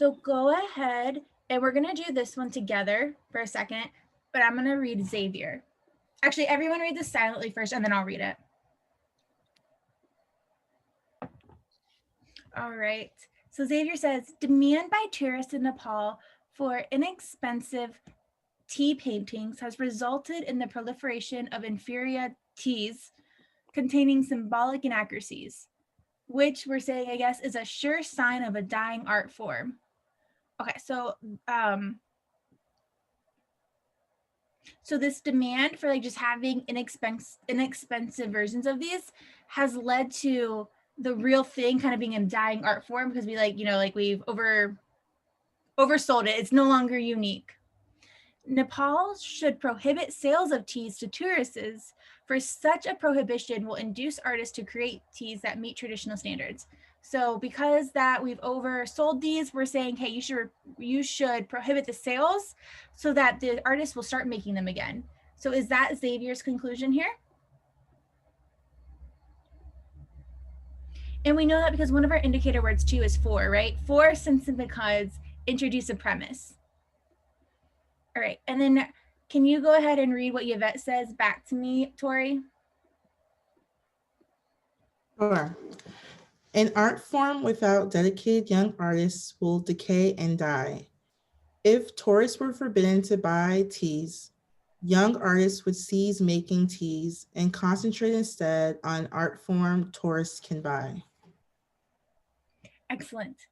So go ahead and we're gonna do this one together for a second, but I'm gonna read Xavier. Actually, everyone read this silently first and then I'll read it. All right. So Xavier says, demand by tourists in Nepal for inexpensive tea paintings has resulted in the proliferation of inferior teas containing symbolic inaccuracies, which we're saying, I guess, is a sure sign of a dying art form. Okay, so this demand for like just having inexpensive versions of these has led to the real thing kind of being a dying art form because we like, like we've oversold it. It's no longer unique. Nepal should prohibit sales of teas to tourists, for such a prohibition will induce artists to create teas that meet traditional standards. So because that we've oversold these, we're saying, hey, you should prohibit the sales so that the artists will start making them again. So is that Xavier's conclusion here? And we know that because one of our indicator words too is for, right? For, since and because introduce a premise. All right, and then can you go ahead and read what Yvette says back to me, Tori? Sure. An art form without dedicated young artists will decay and die. If tourists were forbidden to buy teas, young artists would cease making teas and concentrate instead on art form tourists can buy. Excellent.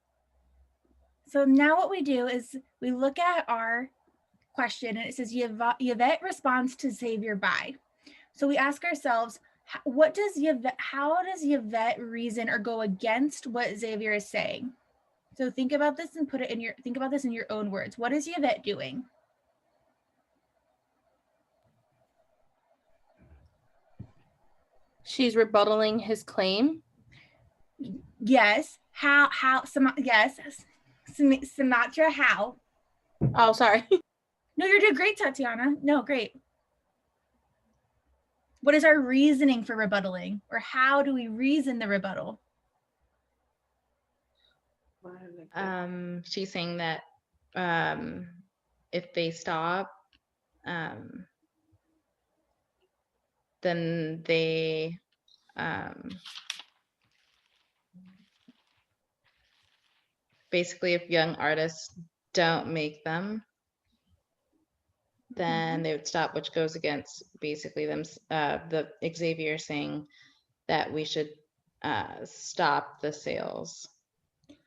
So now what we do is we look at our question and it says Yvette responds to Xavier by. So we ask ourselves, how does Yvette reason or go against what Xavier is saying? So think about this and think about this in your own words. What is Yvette doing? She's rebuttaling his claim. Yes. Yes. Sumatra, how? Oh, sorry. No, you're doing great, Tatiana. No, great. What is our reasoning for rebuttaling? Or how do we reason the rebuttal? She's saying that if they stop, then they basically, if young artists don't make them, then they would stop, which goes against basically them, the Xavier saying that we should stop the sales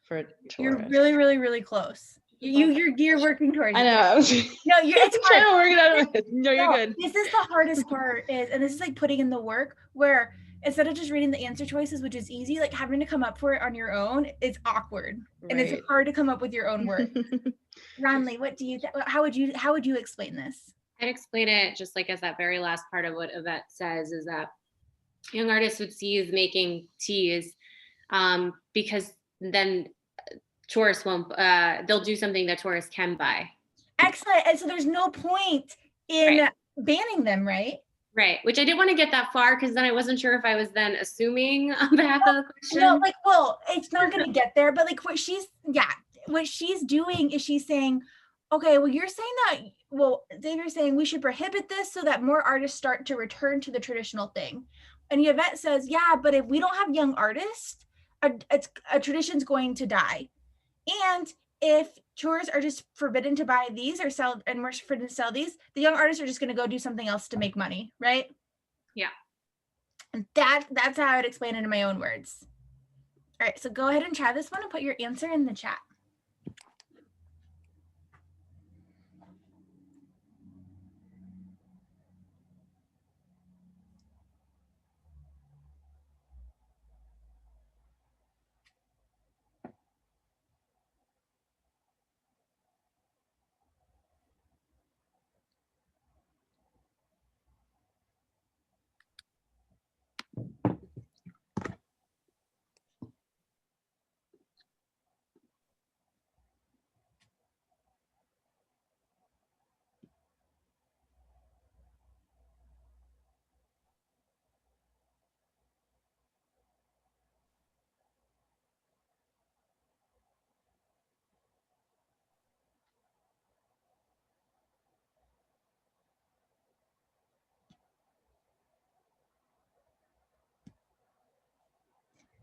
for tourists. You're really, really, really close. You're working towards it. I know. No, it's hard. Trying to work it out. No, you're good. This is the hardest part and this is like putting in the work where instead of just reading the answer choices, which is easy, like having to come up for it on your own is awkward. Right. And it's hard to come up with your own work. Ronley, how would you explain this? I'd explain it just like as that very last part of what Yvette says is that young artists would cease making teas because then tourists won't, they'll do something that tourists can buy. Excellent. And so there's no point in banning them, right? Right. Which I didn't want to get that far because then I wasn't sure if I was then assuming on behalf of the question. No, like, well, it's not going to get there, but like what she's doing is she's saying, okay, well, you're saying that, well, Xavier's saying we should prohibit this so that more artists start to return to the traditional thing. And Yvette says, yeah, but if we don't have young artists, a tradition's going to die. And if tourists are just forbidden to buy these or sell, and we're forbidden to sell these, the young artists are just going to go do something else to make money, right? Yeah. And that's how I would explain it in my own words. All right, so go ahead and try this one and put your answer in the chat.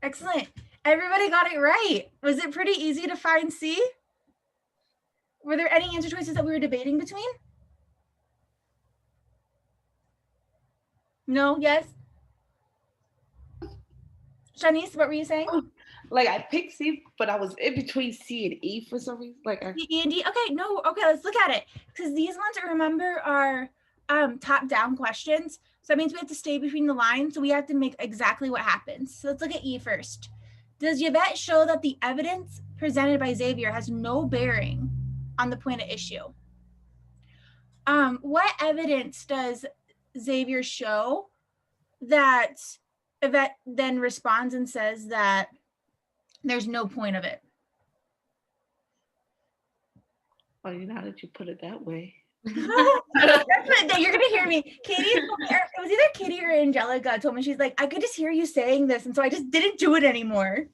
Excellent. Everybody got it right. Was it pretty easy to find C? Were there any answer choices that we were debating between? No? Yes? Shanice, what were you saying? Like I picked C, but I was in between C and E for some reason. Like C, E, and D. Okay, no. Okay, let's look at it. Because these ones, remember, are top-down questions. So that means we have to stay between the lines. So we have to make exactly what happens. So let's look at E first. Does Yvette show that the evidence presented by Xavier has no bearing on the point at issue? What evidence does Xavier show that Yvette then responds and says that there's no point of it? oh, now that you put it that way. That's what, you're gonna hear me. Katie, it was either Katie or Angelica told me, she's like, I could just hear you saying this, and so I just didn't do it anymore.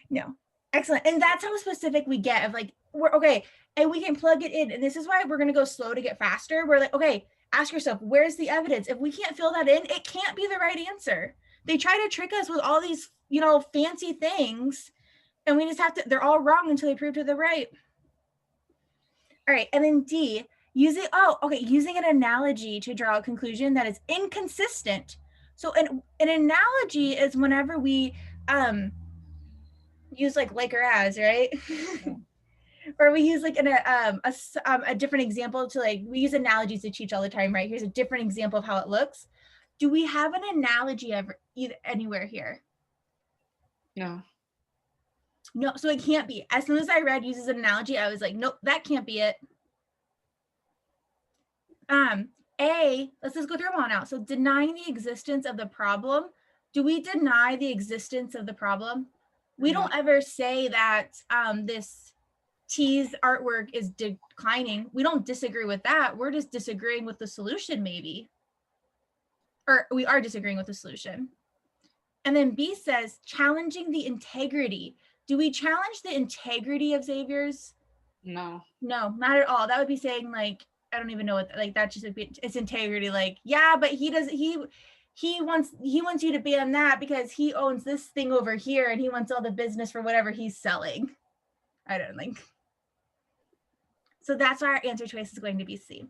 No, excellent. And that's how specific we get of like, we're okay, and we can plug it in. And this is why we're gonna go slow to get faster. We're like, okay, ask yourself, where's the evidence? If we can't fill that in, it can't be the right answer. They try to trick us with all these, fancy things, and we just have to, they're all wrong until they prove to the right. All right, and then D, using an analogy to draw a conclusion that is inconsistent. So an analogy is whenever we use like or as, right? Or we use like a different example to like, we use analogies to teach all the time, right? Here's a different example of how it looks. Do we have an analogy anywhere here? No. No, so it can't be. As soon as I read uses an analogy, I was like, nope, that can't be it. Let's just go through them all now. So denying the existence of the problem. Do we deny the existence of the problem? We don't ever say that this T's artwork is declining. We don't disagree with that. We're just disagreeing with the solution, maybe. Or we are disagreeing with the solution. And then B says challenging the integrity. Do we challenge the integrity of Xavier's? No. No, not at all. That would be saying like, I don't even know what, like, that's just it's integrity. Like, yeah, but he wants you to ban that because he owns this thing over here and he wants all the business for whatever he's selling. I don't think. So that's why our answer choice is going to be C.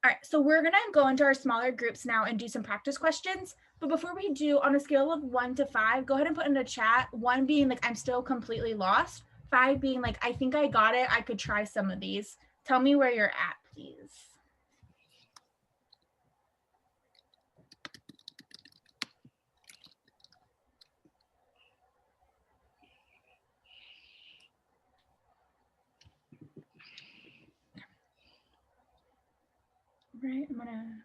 All right, so we're gonna go into our smaller groups now and do some practice questions. But before we do, on a scale of 1 to 5, go ahead and put in the chat, 1 being like, I'm still completely lost. 5 being like, I think I got it. I could try some of these. Tell me where you're at, please. Right, I'm gonna